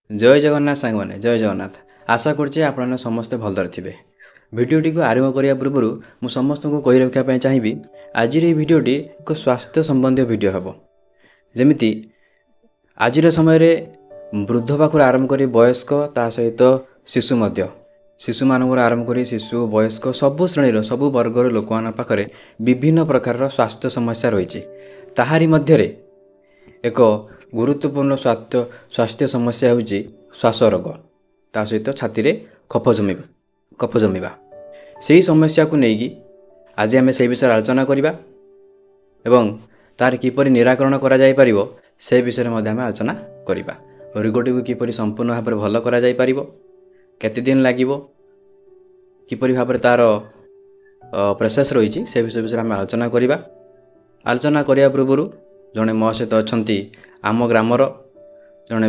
जय जगन्नाथ सांग मैंने जय जगन्नाथ आशा करुचे आपने समस्ते भलरे थे भिडटी को आरंभ करने पूर्व मु समस्त को कही रखापी चाहिए आज भिडटी एक स्वास्थ्य संबंधी भिड हम जमी आज समय वृद्ध पाखर आरंभ कर वयस्क ता सहित शिशु शिशु मान आरंभ कर शिशु वयस्क सबु श्रेणीर सबु वर्गर लोक मान पाखरे विभिन्न प्रकार स्वास्थ्य समस्या रही ताहारी मध्यरे एक गुरुत्वपूर्ण स्वास्थ्य समस्या होची श्वास रोग ता सहित छाती रे कफ जमीबा से समस्या को लेकिन आज आम से विषय आलोचना करवा एवं तार किपरि निराकरण करा जाय परिबो से विषय में आम आलोचना करवा रोगटी को किपरि संपूर्ण भाव में भल करा जाय परिबो केते दिन लागिबो किपरि भाव तार प्रोसेस रही से विषय आम आलोचना करवा पूर्व जड़े मो सहित अच्छा आम ग्रामर जड़े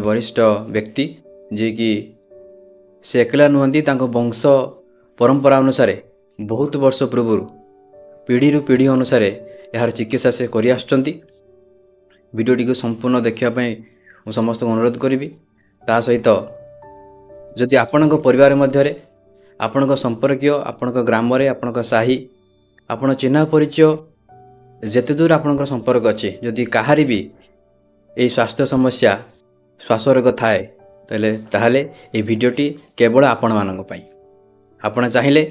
वरिष्ठ व्यक्ति जी कि से एकला नुहति वंश परंपरा अनुसार बहुत वर्ष पूर्व पीढ़ी रु पीढ़ी अनुसार यार चिकित्सा से कर भिडियोटी को संपूर्ण देखापी मु समस्त अनुरोध करी ता सहित जदि आपण परिवार मध्य आपण संपर्कीय आपण ग्राम आपण साही आपण चिन्ह परिचय जेते दूर आपण संपर्क अच्छी जदि कहारी भी ये स्वास्थ्य समस्या श्वास रोग थाए ताहले ये भिडियोटी केवल आपण मानक पई आपण चाहिए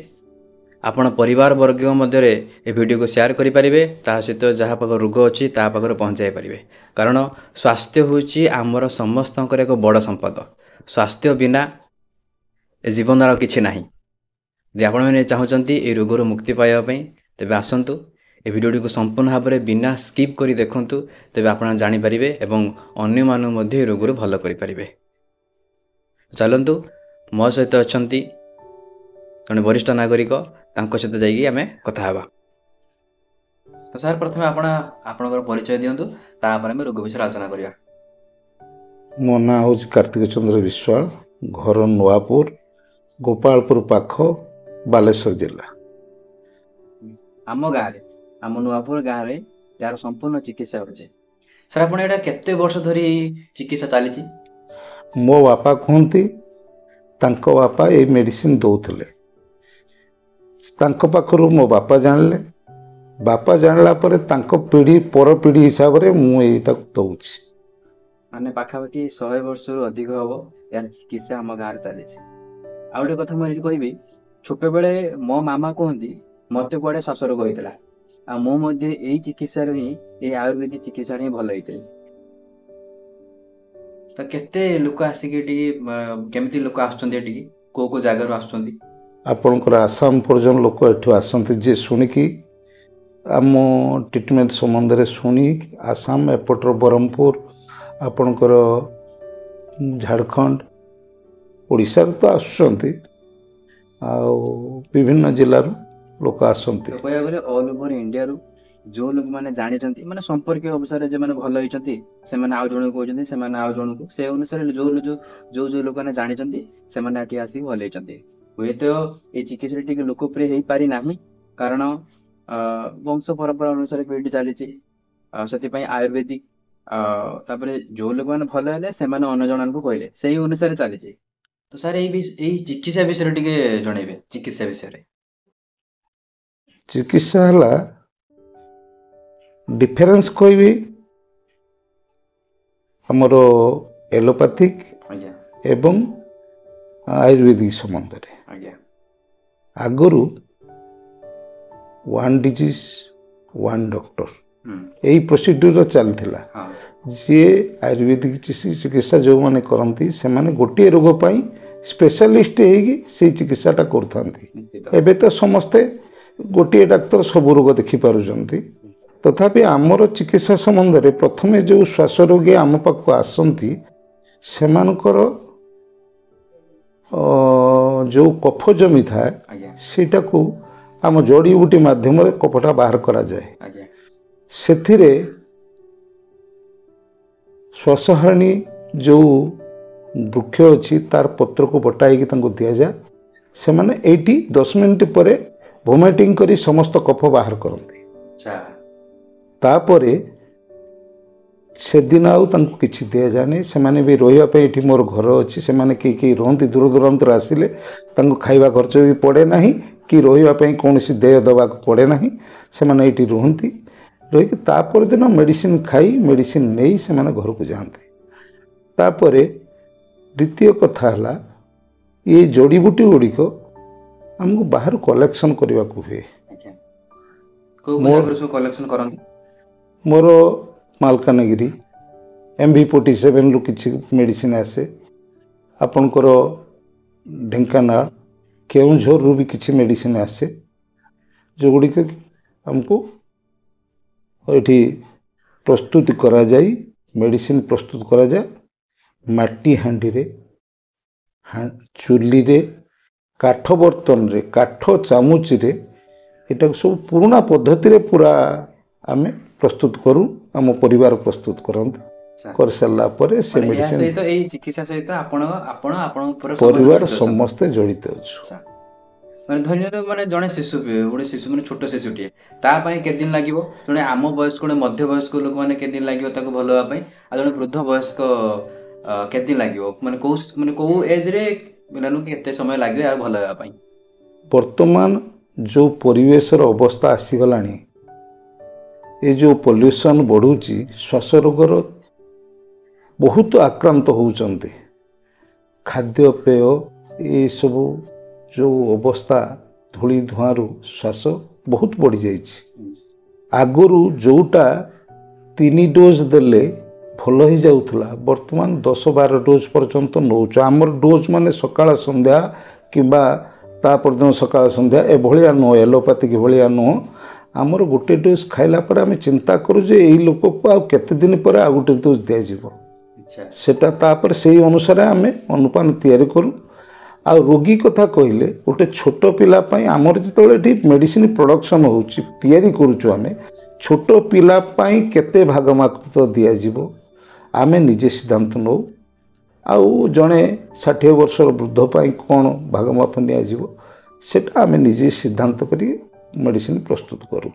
आपण परिवार वर्ग मध्य ये भिडियो को शेयर करें ता सहित जहाँ पाख रोग अच्छी ता पाखर पहुँचाई पारे कारण स्वास्थ्य होची आमर समस्त एक बड़ संपद स्वास्थ्य बिना जीवन किछि नाही यदि आपण मैंने चाहते ये रोगर मुक्ति पाइबापी तेज आसतु ए भिडियोटी को संपूर्ण भाव में बिना स्किप करी देखंतु तेज आप जानीपारे एवं अन्य मानू रोग भल करें चलतु मो सहित अच्छा जड़े वरिष्ठ नागरिक सहित जाइए आम कथा तो सर प्रथम आपण परिचय दिंतु तापर रोग विषय आलोचना करवा मो ना हूँ कार्तिक चंद्र विश्वाल घर नुआपुर गोपालपुर पाख बालेश्वर जिला आम गाँव आम नुआपुर गाँव में यार संपूर्ण चिकित्सा होचे सर आपण एटा केते वर्ष धरी चिकित्सा चली मो बापा कहती तांको बापा ये मेडिसिन दौले पाखरु मो बापा जानले बापा जानला परे तांको पीढ़ी पर पीढ़ी हिसाब से मुझे दौची माने पाखापाखि 100 वर्ष रु अधिक हम यार चिकित्सा आम गाँव चली आ गोटे कथा मुझे कहबी छोट बेले मो मामा कहती मत कुआड़े श्वास रोग होता आ मो यही चिकित्सा ही ये आयुर्वेदिक चिकित्सा ही भल होते तो केते लोक आसिक केमती लोक आसुँच को जगार आसुँच आपणकर आसाम पर्यटन लोक एठू आसती जे शुणिकी आम ट्रिटमेंट संबंध में शुणी आसाम एपटर ब्रह्मपुर आपणकर झारखंड ओडिशा तो आसुँच विभिन्न जिलूर लोक आसती कहले ऑल ओवर इंडिया रु जो लोक मैंने जानी माने संपर्क अनुसार जो मैंने भल होती से आउ जन कहते से आउ जन को से अनुसार जो जो जो जो लोक मैंने जानी से आसिक भल होती हुए तो ये चिकित्सा टी लोकप्रिय हो पारि ना कारण वंश परंपरा अनुसार पीढ़ी चली से आयुर्वेदिक तापर जो लोक मैंने भल है से अन्य जन को कहले से अनुसार चली तो सर यही चिकित्सा विषय टी जनइबे चिकित्सा विषय चिकित्सा है डिफरेंस कोई हमर एलोपैथिक एवं आयुर्वेदिक संबंध में आगुरी वन डिजीज वन डॉक्टर यही प्रोसीड्यूर चलता जी आयुर्वेदिक चिकित्सा जो मैंने करती से गोटे रोग पर स्पेशलिस्ट से चिकित्साटा कर तो समस्ते गोटे डाक्तर सब रोग देखिपार तथापि आमर चिकित्सा संबंध में प्रथमे जो श्वास रोगी आम पाक आसती से जो कफ जमी थाए सेटा को आम जड़ी बूटी माध्यम कफटा बाहर करा जाए से श्वासहाणी जो वृक्ष अच्छी तार पत्र को बटाई दि जाए से मैंने 10 मिनट पर वोमिटिंग करी समस्त कफ बाहर करती तापरे सेदिन आउ तांको किछि दिया जाने सेमाने भी रोहिबा पे एठी मोर घर अछि सेमाने की रहंती दूर दूरांतर आसिले तांको खाइबा खर्च भी पड़े नाही कि रोहिबा पे कोनोसी देय दबा पड़े नाही सेमाने एठी रहंती रही तापर दिन मेडिसिन खाई मेडिसिन नहीं सेमाने घर को जाते तापरे द्वितीय कथा हला ये जड़ीबूटी गुड़िक हमको बाहर कलेक्शन करने को हुए मोर मालकानगिरी MV47 रु किछि मेडिसिन आसे आपनकर ढेंकानाल केउझर रु भी किछि मेडिसिन आसे जो गुड़िक हमको एठी प्रस्तुत करा जाई मेडिसिन प्रस्तुत करा जाए माटी हांडी रे चुली रे काठ बर्तन रे काठ चामुच रे एटा सब पुराना पद्धति रे पूरा आमे प्रस्तुत करू आम परिवार प्रस्तुत करंत कर सारा पर से मेडिसिन सहित एई चिकित्सा सहित आपण परिवार समस्त जड़ित अछि माने धन्यवाद माने जने शिशु गोटे शिशु माने छोट शिशुटीए ता पई के दिन लागिवो जने आम वयस्क गोटे मध्य वयस्क लोक माने के दिन लागिवो ताको भलो होवा पई आ जने वृद्ध वयस्क के दिन लागिवो माने को एज रे माने केते समय लागिवो आ भलो होवा पई वर्तमान जो परिवेश रो अवस्था आसी गलानी ये जो पोल्यूशन बढ़ुची श्वास रोगर बहुत आक्रांत होउचंते खाद्य पेय ये सब जो अवस्था धूली धुआं श्वास बहुत बढ़ी जाइछि आगुरु जोटा 3 डोज देले भल हो जाउथला वर्तमान 10-12 डोज पर्यंत नौच आमर डोज माने सकाळ संध्या किबा ता पर्यंत सकाळ संध्या ए भलिया नो एलोपैथिक भलिया नो आमर गोटे डोज खाइला पर आमे चिंता करू जे एई लोक को आ केते दिन पर आ गोटे डोज दिया जिवो सेटा तापर सेही अनुसार आमे अनुपान तैयारी करू आ रोगी कथा कहले गोटे छोट पिला पई आमर जतले ठी मेडिसिन प्रोडक्शन होउची तैयारी करूछु आमे छोट पिला पई केते भाग माप दिया जिवो आमे निजे सिद्धांत नो आउ जने 60 वर्षर वृद्ध पई कोन भाग माप निया जिवो सेटा आमे निजे सिद्धांत करी मेडिसिन प्रस्तुत करू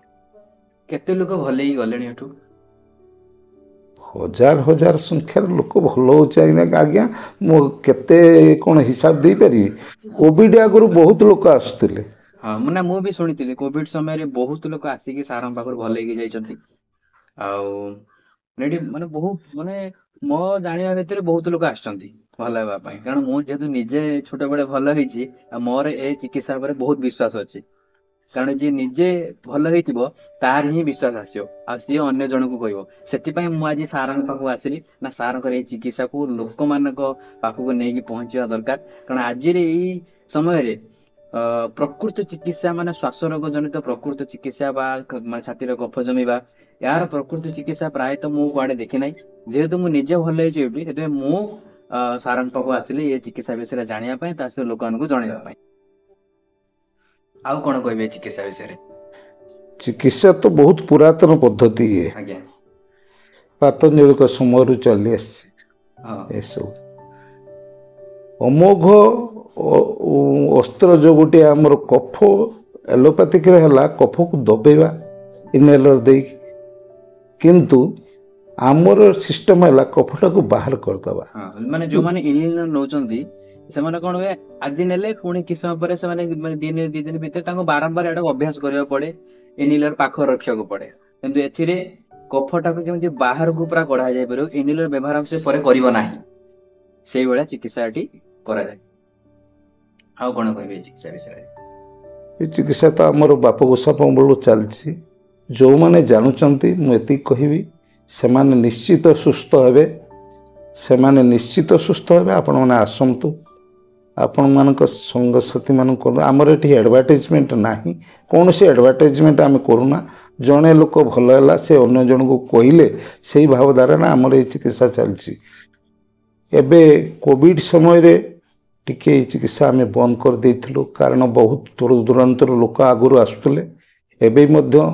केते लोक भले ही गलेनी एठू हजार हजार संख्यार लोक भल होचे आज्ञा मो केते कोन हिसाब दे पारी कोविड आगु बहुत लोक आसुतिले हां मने मो भी सुनितिले कोविड समय रे बहुत लोक आसी के सारम पाखर भले ही जाइचंती आउ नेडी माने बहुत माने मो जानिया भितर बहुत लोक आछंती भले हेबा पई कारण मो जेतु निजे छोटे बडे भले होईची आ मोर ए चिकित्सा पर बहुत विश्वास अछि कारण जे निजे भल होइतिबो तार ही विश्वास आसियो आ सी अन्य जन को कहबो सेति पई मु आज सारन पाखु आसिली ना सारन करे चिकित्सा को लोक मानक पाखु को नेकी पहुंचिया दरकार कारण आज रे ई समय रे प्रकृत चिकित्सा माने श्वास रोग जनित प्रकृत चिकित्सा बा माने छाती रो कफ जमीबा यार प्रकृत चिकित्सा प्राय तो मु कुआडे देखि नै जेहेतु मु निजे भल होइची एबी हेतु मु सारन पाखु आसिली ए चिकित्सा विषय जानिया पई तासे लोकन को जणैया पई आउ कोन कहबे चिकित्सा विषय रे चिकित्सा तो बहुत पुरातन पद्धति है आज्ञा पातंजलि का समय रु चली आसी हां एसो अमोघ अस्त्र जो गोटे आमर कफ एलोपैथिक रे हला कफ को दबेवा इनहेलर दे किंतु आमर सिस्टम हला कफटा को बाहर करदबा हां माने जो माने इनहेलर नोचंदी से माने कोन हुए आज नेले पुणी किस समय पर से माने दिन 2 दिन भीतर ताको बारंबार एटा अभ्यास करिया पड़े इनहेलर पाखो रखिया को पड़े किंतु एथिरे कफटा को केमि बाहर को पूरा कढा जाय परु इनहेलर व्यवहार से परे करिवो नाही सेही बेला चिकित्साटी करा जाय आउ कोन कहबे चिकित्सा विषय रे ये चिकित्सा तो आमर बाप गोसा पंबल चलछि जो माने जानुचंती मु एति कहिबी से माने निश्चित सुस्थ हेबे से माने निश्चित सुस्थ हेबे आपण माने आसंतु आपण मानक संग साथी मान आमर ये एडवर्टाइजमेंट नाही कौन से एडवर्टाइजमेंट आम करूना जड़े लोक भल है से अन्य जन को कहले से भावधारा ना आमर ये चिकित्सा चलती एबे कोविड समय रे टिके चिकित्सा आम बंद कर देइथिलु कारण बहुत दूर दूरांतर लोक आगुरी आसुले एबे मध्य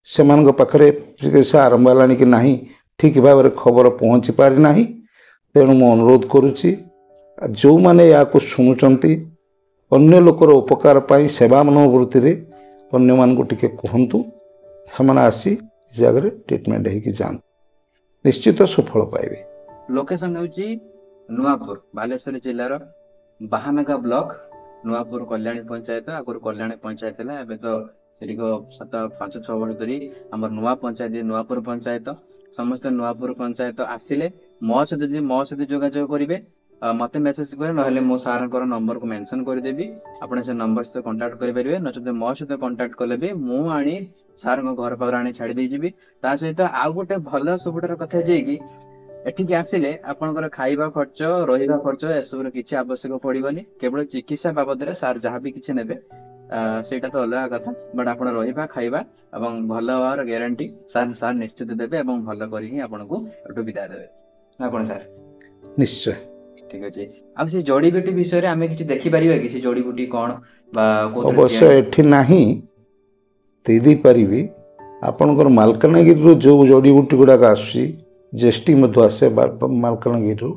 सेमानक पाखरे चिकित्सा आरंभ हलानी कि नाही ठीक भाव में खबर पहुँची पारि नाही तेणु मु अनुरोध करुच्ची जो माने या को शुणुचंती अन्य लोकर उपकार पाई सेवा मनोवृत्ति रे अन्य मान को टिके कहंतु हमन आसी जगह ट्रीटमेंट है कि जान ନିଶ୍ଚିତ ସଫଳ ପାଇବେ। ଲୋକେସନ ହେଉଛି ନୂଆପୁର, ବାଲେଶ୍ୱର ଜିଲ୍ଲାର ବାହାନଗା ବ୍ଲକ, ନୂଆପୁର କଲ୍ୟାଣୀ ପଞ୍ଚାୟତ। ଆଗରୁ କଲ୍ୟାଣୀ ପଞ୍ଚାୟତ ଥିଲା, ଏବେ ତ ସେଠିକ 5-6 ବର୍ଷ ଧରି ଆମର ନୂଆ ପଞ୍ଚାୟତ, ନୂଆପୁର ପଞ୍ଚାୟତ। ସମସ୍ତେ ନୂଆପୁର ପଞ୍ଚାୟତ ଆସିଲେ ମୋ ସହିତ ଯୋଗାଯୋଗ କରିବେ, ମତେ ମେସେଜ କରିବେ, ନହେଲେ ମୋ ସାର୍ଙ୍କର ନମ୍ବରକୁ ମେନସନ କରିଦେବି, ଆପଣ ସେ ନମ୍ବର ସହିତ କଣ୍ଟାକ୍ଟ କରିପାରିବେ। ନଚେତ ମୋ ସହିତ କଣ୍ଟାକ୍ଟ କଲେ ବି ମୁଁ ଆଣି ସାର୍ଙ୍କ ଘର ପାଖରେ ଆଣି ଛାଡ଼ି ଦେଇଯିବି। ତା ସହିତ ଆଉ ଗୋଟେ ଭଲ ସବୁଠାରୁ କଥା ଯେ କି ଏଠିକି ଆସିଲେ ଆପଣଙ୍କର ଖାଇବା ଖର୍ଚ୍ଚ, ରହିବା ଖର୍ଚ୍ଚ ଏସବୁର କିଛି ଆବଶ୍ୟକ ପଡିବନି। କେବଳ ଚିକିତ୍ସା ବାବଦରେ ସାର୍ ଯାହା ବି କିଛି ନେବେ ସେଇଟା ତ ଅଲଗା କଥା, ବଟ୍ ଆପଣ ରହିବା, ଖାଇବା ଏବଂ ଭଲ ହବାର ଗ୍ୟାରେଣ୍ଟି ସାର୍ ନିଶ୍ଚିତ ଦେବେ ଏବଂ ଭଲ କରିକି ଆପଣଙ୍କୁ ଏଠୁ ବିଦାୟ ଦେବେ। ନା କଣ ସାର୍? ନିଶ୍ଚୟ। ଠିକ ଅଛି। ଆଉ ସେ ଜଡିବୁଟି ବିଷୟରେ ଆମେ କିଛି ଦେଖିପାରିବା କି? ସେ ଜଡିବୁଟି କଣ ବା କୋଉଥିରେ ଅବଶ୍ୟ ତିଆରି? ଏଠି ନାହିଁ, ଦେଇପାରିବି। ଆପଣଙ୍କର ମାଲକାନଗିରିରୁ ଯେଉଁ ଜଡ଼ିବୁଟି ଗୁଡ଼ାକ ଆସୁଛି, ଜେଷ୍ଟି ମଧ୍ୟ ଆସେ ମାଲକାନଗିରିରୁ,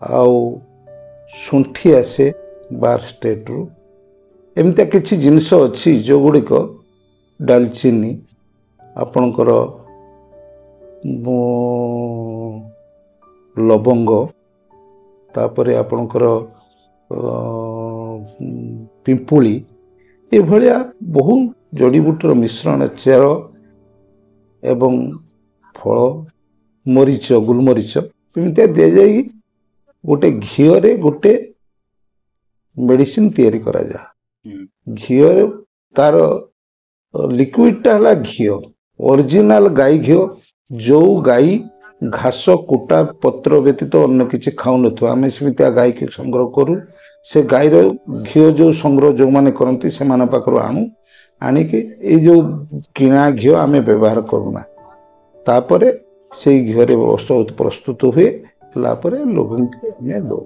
ଆଉ ଶୁଣ୍ଠି ଆସେ ବାହାର ଷ୍ଟେଟ୍ରୁ। ଏମିତିଆ କିଛି ଜିନିଷ ଅଛି ଯେଉଁଗୁଡ଼ିକ ଡାଲଚିନି, ଆପଣଙ୍କର ଲବଙ୍ଗ, ତାପରେ ଆପଣଙ୍କର ପିମ୍ପୁଳି, ଏଭଳିଆ ବହୁ ଜଡ଼ିବୁଟିର ମିଶ୍ରଣ, ଚେର ଏବଂ ଫଳ, ମରିଚ, ଗୋଲମରିଚ ଏମିତିଆ ଦିଆଯାଇକି ଗୋଟେ ଘିଅରେ ଗୋଟେ ମେଡିସିନ ତିଆରି କରାଯାଏ। ଘିଅରେ ତାର ଲିକ୍ୱିଡଟା ହେଲା ଘିଅ, ଅରିଜିନାଲ ଗାଈ ଘିଅ। ଯେଉଁ ଗାଈ ଘାସ କୁଟା ପତ୍ର ବ୍ୟତୀତ ଅନ୍ୟ କିଛି ଖାଉନଥିବ, ଆମେ ସେମିତିଆ ଗାଈକି ସଂଗ୍ରହ କରୁ। ସେ ଗାଈର ଘିଅ ଯେଉଁ ସଂଗ୍ରହ ଯେଉଁମାନେ କରନ୍ତି ସେମାନଙ୍କ ପାଖରୁ ଆଣିକି ଏଇ ଯେଉଁ କିଣା ଘିଅ ଆମେ ବ୍ୟବହାର କରୁନା। ତାପରେ ସେଇ ଘିଅରେ ପ୍ରସ୍ତୁତ ହୁଏ, ହେଲା ପରେ ଲୋକଙ୍କୁ ଆମେ ଦଉ।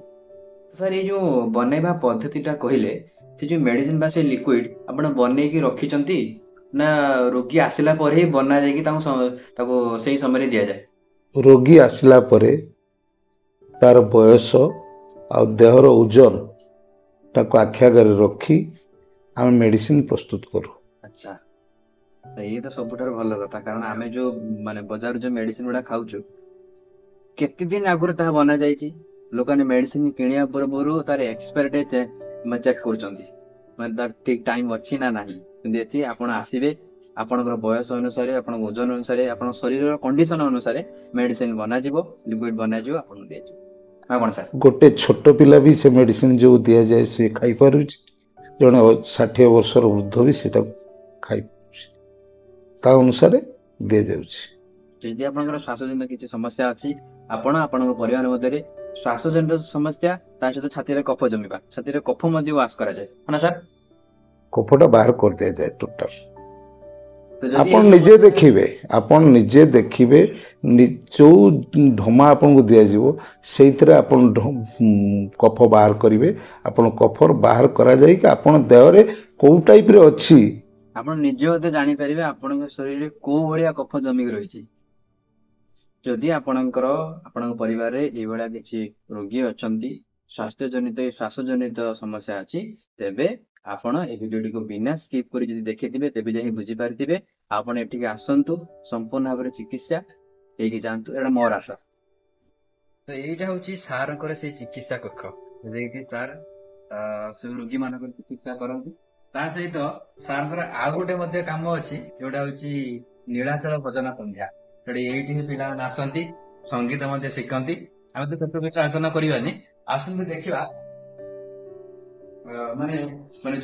ସାର୍ ଏଇ ଯୋଉ ବନେଇବା ପଦ୍ଧତିଟା କହିଲେ, ସେ ଯୋଉ ମେଡିସିନ ବା ସେ ଲିକ୍ୱିଡ ଆପଣ ବନେଇକି ରଖିଛନ୍ତି ନା ରୋଗୀ ଆସିଲା ପରେ ହିଁ ବନା ଯାଇକି ତାକୁ ସେଇ ସମୟରେ ଦିଆଯାଏ? ରୋଗୀ ଆସିଲା ପରେ ତାର ବୟସ ଆଉ ଦେହର ଓଜନ ତାକୁ ଆଖି ଆଗରେ ରଖି ଆମେ ମେଡିସିନ ପ୍ରସ୍ତୁତ କରୁ। ଆଚ୍ଛା, ଇଏ ତ ସବୁଠାରୁ ଭଲ କଥା, କାରଣ ଆମେ ଯୋଉ ବଜାରରୁ ଯୋଉ ମେଡିସିନ ଗୁଡା ଖାଉଛୁ, କେତେ ଦିନ ଆଗରୁ ତାହା ବନା ଯାଇଛି। ଲୋକମାନେ ମେଡିସିନ କିଣିବା ପୂର୍ବରୁ ତାର ଏକ୍ସପାୟରି ଡେଟ୍ ଚେକ୍ କରୁଛନ୍ତି, ତାର ଠିକ ଟାଇମ ଅଛି ନା ନାହିଁ। କିନ୍ତୁ ଏଠି ଆପଣ ଆସିବେ, ଆପଣଙ୍କର ବୟସ ଅନୁସାରେ, ଆପଣଙ୍କ ଓଜନ ଅନୁସାରେ, ଆପଣଙ୍କ ଶରୀରର କଣ୍ଡିସନ ଅନୁସାରେ ମେଡିସିନ ବନାଯିବ, ଲିକ୍ୱିଡ ବନାଯିବ, ଆପଣଙ୍କୁ ଦିଆଯିବ। ହଁ କଣ ସାର୍? ଗୋଟେ ଛୋଟ ପିଲା ବି ସେ ମେଡିସିନ ଯୋଉ ଦିଆଯାଏ ସେ ଖାଇପାରୁଛି, ଜଣେ 60 ବର୍ଷର ବୃଦ୍ଧ ବି ସେଟାକୁ ଖାଇପାରୁଛି, ତା ଅନୁସାରେ ଦିଆଯାଉଛି। ଯଦି ଆପଣଙ୍କର ଶ୍ୱାସଜନିତ କିଛି ସମସ୍ୟା ଅଛି, ଆପଣଙ୍କ ପରିବାର ମଧ୍ୟରେ ଶ୍ୱାସଜନିତ ସମସ୍ୟା, ତା ସହିତ ଛାତିରେ କଫ ଜମିବା, ଛାତିରେ କଫ ମଧ୍ୟ ୱାଶ କରାଯାଏ, ହଁ ସାର୍? କଫଟା ବାହାର କରିଦିଆଯାଏ ଟୋଟାଲ। ଯଦି ଆପଣ ନିଜେ ଦେଖିବେ ଯୋଉ ଢମା ଆପଣଙ୍କୁ ଦିଆଯିବ ସେଇଥିରେ ଆପଣ କଫ ବାହାର କରିବେ। ଆପଣ କଫ ବାହାର କରାଯାଇକି ଆପଣ ଦେହରେ କୋଉ ଟାଇପର ଅଛି ଆପଣ ନିଜେ ମଧ୍ୟ ଜାଣିପାରିବେ ଆପଣଙ୍କ ଶରୀରରେ କୋଉ ଭଳିଆ କଫ ଜମିକି ରହିଛି। ଯଦି ଆପଣଙ୍କ ପରିବାରରେ ଏଇଭଳିଆ କିଛି ରୋଗୀ ଅଛନ୍ତି, ଶ୍ୱାସଜନିତ ସମସ୍ୟା ଅଛି, ତେବେ ଆପଣ এই ଭିଡିଓଟିକୁ ବିନା ସ୍କିପ୍ କରି ଯଦି ଦେଖିଥିବେ, ତେବେ ଯାଇ ବୁଝିପାରିଥିବେ। ଆପଣ ଏଠିକି ଆସନ୍ତୁ, ସମ୍ପୂର୍ଣ୍ଣ ଭାବରେ ଚିକିତ୍ସା ହେଇକି ଯାଆନ୍ତୁ, ଏଇଟା ମୋର ଆଶା। ତ ଏଇଟା ହଉଛି ସାର୍ଙ୍କର ସେଇ ଚିକିତ୍ସା କକ୍ଷ, ଯେଉଁଠି ସାର୍ ସେ ରୋଗୀ ମାନଙ୍କର ଚିକିତ୍ସା କରନ୍ତି। ତା ସହିତ ସାର୍ଙ୍କର ଆଉ ଗୋଟେ ମଧ୍ୟ କାମ ଅଛି, ଯୋଉଟା ହଉଛି ନୀଳାଚଳ ଭଜନ ସନ୍ଧ୍ୟା। ଏଇଠି ପିଲାମାନେ ଆସନ୍ତି, ସଙ୍ଗୀତ ମଧ୍ୟ ଶିଖନ୍ତି। ଆମେ ତ ସେସବୁ ବିଷୟରେ ଆଲୋଚନା କରିବାନି, ଆସନ୍ତୁ ଦେଖିବା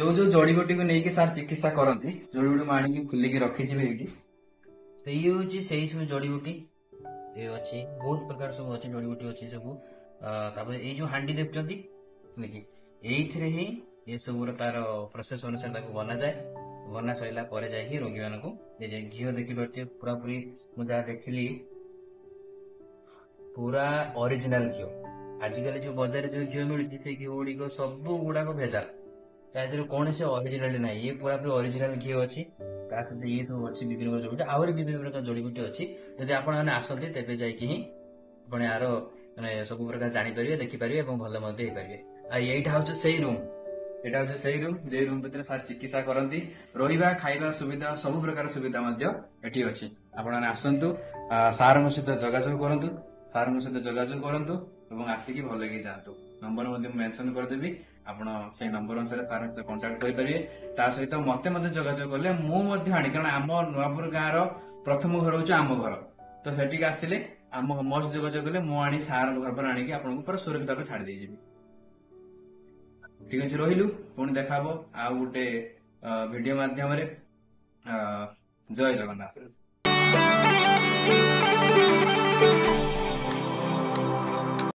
ଯୋଉ ଜଡିବୁଟିକୁ ନେଇକି ସାର୍ ଚିକିତ୍ସା କରନ୍ତି। ଜଡିବୁଟି ମୁଁ ଆଣିକି ଖୋଲିକି ରଖିଯିବି ଏଇଠି। ସେଇ ହଉଛି ସେଇ ସବୁ ଜଡିବୁଟି ଅଛି, ବହୁତ ପ୍ରକାର ସବୁ ଅଛି, ଜଡିବୁଟି ଅଛି ସବୁ। ତାପରେ ଏଇ ଯୋଉ ହାଣ୍ଡି ଦେଖୁଛନ୍ତି, ଏଇଥିରେ ହିଁ ଏସବୁର ତାର ପ୍ରୋସେସ ଅନୁସାରେ ତାକୁ ବନାଯାଏ। ବନା ସରିଲା ପରେ ଯାଇକି ରୋଗୀ ମାନଙ୍କୁ ଦିଆଯାଏ। ଘିଅ ଦେଖିପାରୁଥିବେ, ପୁରାପୁରି ମୁଁ ଯାହା ଦେଖିଲି ପୁରା ଅରିଜିନାଲ ଘିଅ। ଆଜିକାଲି ଯୋଉ ବଜାରରେ ଯୋଉ ଘିଅ ମିଳୁଛି, ସେଇ ଘିଅ ଗୁଡ଼ିକ ସବୁ ଗୁଡାକ ଭେଜାଲ, ତା ଦେହରେ କୌଣସି ଅରିଜିନାଲ ନାହିଁ। ଇଏ ପୁରାପୁରି ଅରିଜିନାଲ ଘିଅ ଅଛି। ତା ସହିତ ଇଏ ସବୁ ଅଛି ବିଭିନ୍ନ ପ୍ରକାର ଜଡିବୁଟି, ଆହୁରି ବିଭିନ୍ନ ପ୍ରକାର ଜଡିବୁଟି ଅଛି। ଯଦି ଆପଣ ମାନେ ଆସନ୍ତି, ତେବେ ଯାଇକି ହିଁ ଆପଣ ଆର ସବୁ ପ୍ରକାର ଜାଣିପାରିବେ, ଦେଖିପାରିବେ ଏବଂ ଭଲ ମଧ୍ୟ ହେଇପାରିବେ। ଆଉ ଏଇଟା ହଉଛି ସେଇ ରୁମ୍, ଯେ ରୁମ୍ ଭିତରେ ସାର୍ ଚିକିତ୍ସା କରନ୍ତି। ରହିବା ଖାଇବା ସୁବିଧା, ସବୁ ପ୍ରକାର ସୁବିଧା ମଧ୍ୟ ଏଠି ଅଛି। ଆପଣମାନେ ଆସନ୍ତୁ, ସାର୍ଙ୍କ ସହିତ ଯୋଗାଯୋଗ କରନ୍ତୁ, ସାର୍ଙ୍କ ସହିତ ଯୋଗାଯୋଗ କରନ୍ତୁ ଏବଂ ଆସିକି ଭଲକି ଯାଆନ୍ତୁ। ନମ୍ବର ମଧ୍ୟ ମୁଁ ମେନସନ କରିଦେବି, ଆପଣ ସେଇ ନମ୍ବର ଅନୁସାରେ ସାର୍ଙ୍କ ସହିତ କଣ୍ଟାକ୍ଟ କରିପାରିବେ। ତା ସହିତ ମତେ ଯୋଗାଯୋଗ କଲେ ମୁଁ ମଧ୍ୟ ଆଣି, କାରଣ ଆମ ନୂଆପୁର ଗାଁର ପ୍ରଥମ ଘର ହଉଛି ଆମ ଘର, ତ ସେଠିକି ଆସିଲେ ମୋ ସହିତ ଯୋଗାଯୋଗ କଲେ ମୁଁ ଆଣି ସାର୍ଙ୍କ ଘର ପରେ ଆଣିକି ଆପଣଙ୍କୁ ପୁରା ସୁରକ୍ଷିତ ଭାବେ ଛାଡି ଦେଇଯିବି। ଠିକ ଅଛି, ରହିଲୁ, ପୁଣି ଦେଖା ହବ ଆଉ ଗୋଟେ ଭିଡିଓ ମାଧ୍ୟମରେ। ଜୟ ଜଗନ୍ନାଥ।